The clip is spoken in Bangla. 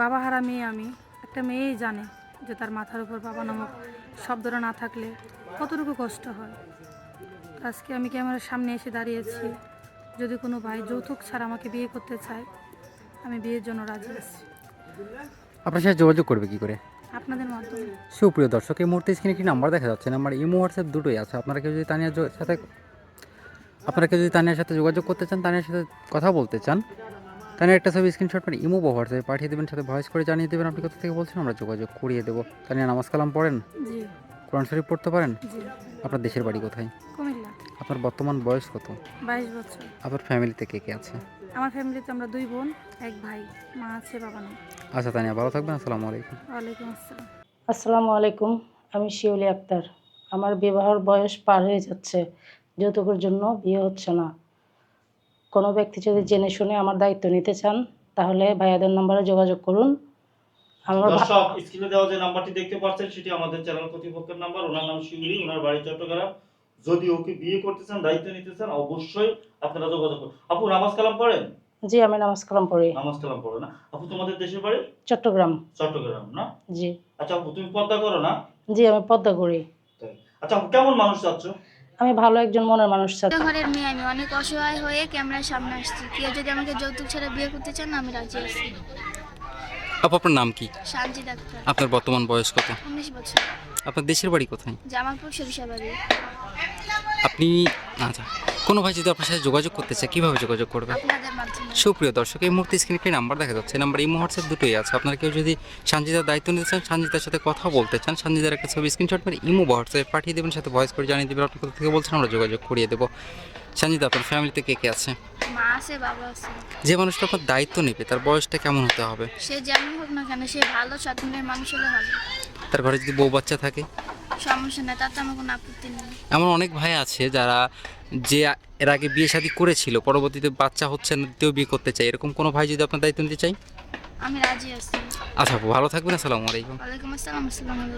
বাবা হারা মেয়ে আমি। একটা মেয়েই জানে যে তার মাথার উপর বাবা নামক শব্দটা না থাকলে কতটুকু কষ্ট হয়। আজকে আমি ক্যামেরার সামনে এসে দাঁড়িয়েছি। যদি কোনো ভাই যৌতুক ছাড়া আমাকে বিয়ে করতে চায়, আমি বিয়ের জন্য রাজি আছি। আপনার সাথে যোগাযোগ করবে কি করে? আপনাদের মাধ্যমে। সুপ্রিয় দর্শক, এই মুহূর্তে স্ক্রিনে একটি নাম্বার দেখা যাচ্ছে। নাম্বার ইমো হোয়াটসঅ্যাপ দুটোই আছে। আপনারা কেউ যদি তানিয়ার সাথে যোগাযোগ করতে চান, তানিয়ার সাথে কথা বলতে চান, তানিয়ার একটা ছবি স্ক্রিনশট করে ইমো বা হোয়াটসঅ্যাপে পাঠিয়ে দেবেন, সাথে ভয়েস করে জানিয়ে দেবেন আপনি কোথা থেকে বলছেন, আমরা যোগাযোগ করিয়ে দেবো। তানিয়া নামাজ কালাম পড়েন? জি। কোরআন শরীফ পড়তে পারেন? জি। আপনার দেশের বাড়ি কোথায়? কুমিল্লা। আপনার বর্তমান বয়স কত? 22 বছর। আপনার ফ্যামিলিতে কে কে আছে? আমার ফ্যামিলিতে আমরা 2 বোন, 1 ভাই। মা আছে, বাবা নেই। আচ্ছা তানিয়া, ভালো থাকবেন। আসসালামু আলাইকুম। ওয়ালাইকুম আসসালাম। আসসালামু আলাইকুম। আমি শিউলি আক্তার। আমার বিবাহের বয়স পার হয়ে যাচ্ছে, যৌতুকের জন্য বিয়ে হচ্ছে না। কোনো ব্যক্তি যদি জেনে শুনে আমার দায়িত্ব নিতে চান, তাহলে ভাইয়াদের নম্বরে যোগাযোগ করুন। আমার দর্শক, স্ক্রিনে দেওয়া যে নাম্বারটি দেখতে পাচ্ছেন সেটি আমাদের চ্যানেল কর্তৃপক্ষের নাম্বার। ওনার নাম শিউলি, ওনার বাড়ি চট্টগ্রাম। যদি ওকে বিয়ে করতে চান, দায়িত্ব নিতে চান, অবশ্যই আপনারা যোগাযোগ করুন। আপু নামাজ কালাম পড়েন? জি, আমি নামাজ কালাম পড়ি। নামাজ কালাম পড়ো না? আপু তোমাদের দেশের বাড়ি চট্টগ্রাম। চট্টগ্রাম না? জি। আচ্ছা আপু, তুমি পর্দা করো না? জি, আমি পদ্মা করি। তাই। আচ্ছা আপু, কেমন মানুষ চাচ্ছ? আমি ভালো একজন মনের মানুষ চাই। ঘরের মেয়ে আমি, অনেক অসহায় হয়ে ক্যামেরার সামনে আসছি। কেউ যদি আমাকে যৌতুক ছাড়া বিয়ে করতে চান, আমি রাজি আছি। আপু আপনার নাম কি? শান্তি ডাক্তার। আপনার বর্তমান বয়স কত? 19 বছর। আপনার দেশের বাড়ি কোথায়? জামালপুর সরিষাবাড়ি। আপনি আচ্ছা, কোনো ভাই যদি আপনার সাথে যোগাযোগ করতে চায় কীভাবে যোগাযোগ করবে? আপনাদের মাধ্যমে। সুপ্রিয় দর্শক, এই মুহূর্তে স্ক্রিনে একটি নাম্বার দেখা যাচ্ছে। নাম্বার ইমো হোয়াটসঅ্যাপ দুটোই আছে। আপনারা কেউ যদি সঞ্জিতার দায়িত্ব নিতে চান, সঞ্জিতার সাথে কথা বলতে চান, সঞ্জিতার একটা ছবি স্ক্রিনশট করে ইমো বা হোয়াটসঅ্যাপে পাঠিয়ে দেবেন, সাথে ভয়েস করে জানিয়ে দেবেন আপনি কোথা থেকে বলছেন, আমরা যোগাযোগ করিয়ে দেবো। সঞ্জিতা, আপনার ফ্যামিলিতে কে কে আছে? মা আছে, বাবা আছে। যে মানুষটা আপনার দায়িত্ব নেবে তার বয়সটা কেমন হতে হবে? সে যেমন হোক না কেন, সে ভালো স্বপ্নের মানুষ হলে হবে। তার ঘরে যদি বউ বাচ্চা থাকে? সমস্যা নেই, তাতে আমার কোনো আপত্তি নেই। এমন অনেক ভাই আছে যারা যে এর আগে বিয়ে শাদী করেছিল, পরবর্তীতে বাচ্চা হচ্ছে না, দ্বিতীয় বিয়ে করতে চায়। এরকম কোনো ভাই যদি আপনার দায়িত্ব নিতে চাই? আমি রাজি আছি। আচ্ছা আপু, ভালো থাকবেন। আসসালামু আলাইকুম। ওয়ালাইকুম আসসালাম। আসসালামু আলাইকুম।